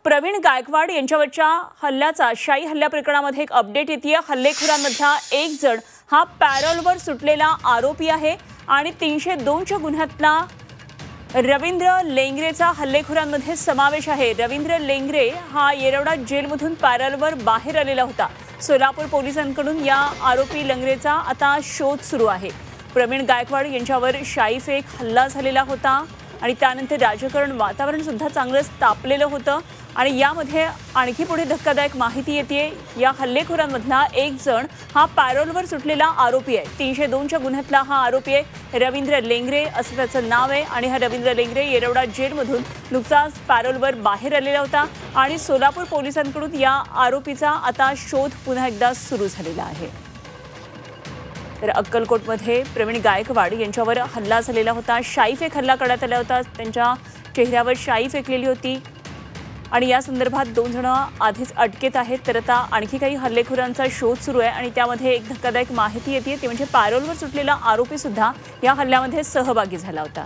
प्रवीण गायकवाड यांच्यावरच्या हल्ल्याचा शाई हल्ला प्रकरणामध्ये एक अपडेट येते। हल्लेखोरांमधला एक जण हा पॅरोलवर सुटलेला आरोपी आहे आणि 302च्या गुन्ह्यातला रवींद्र लेंगरेचा हल्लेखोरांमध्ये समावेश आहे। रवींद्र लेंगरे हा येरवडा जेलमधून पॅरोलवर बाहेर आलेला होता। सोलापूर पोलिसांकडून या आरोपी लेंगरेचा आता शोध सुरू आहे। प्रवीण गायकवाड यांच्यावर शाई फेक हल्ला झालेला होता आणि त्यानंतर राजकारण वातावरण सुद्धा चांगलंच तापलेलं होतं आणि यामध्ये आणखी पुढे धक्कादायक माहिती येते। या हल्लेखोरांमधला एक जण हा पॅरोलवर सुटलेला आरोपी आहे। 302च्या गुन्ह्यातला हा आरोपी आहे रवींद्र लेंगरे असं त्याचं नाव आहे आणि हा रवींद्र लेंगरे येरवडा जेलमधून नुकताच पॅरोलवर बाहेर आलेला होता आणि सोलापूर पोलिसांकडून या आरोपीचा आता शोध पुन्हा एकदा सुरू झालेला आहे। तर अक्कलकोटमध्ये प्रवीण गायकवाड यांच्यावर हल्ला झालेला होता। शाई फेक हल्ला करण्यात आला होता। त्यांच्या चेहऱ्यावर शाई फेकलेली होती आणि या संदर्भात 2 जण आधीच अटकेत आहेत। तर आता आणखी काही हल्लेखोरांचा शोध सुरू आहे आणि त्यामध्ये एक धक्कादायक माहिती येते ती म्हणजे पॅरोलवर सुटलेला आरोपी सुद्धा या हल्ल्यामध्ये सहभागी झाला होता।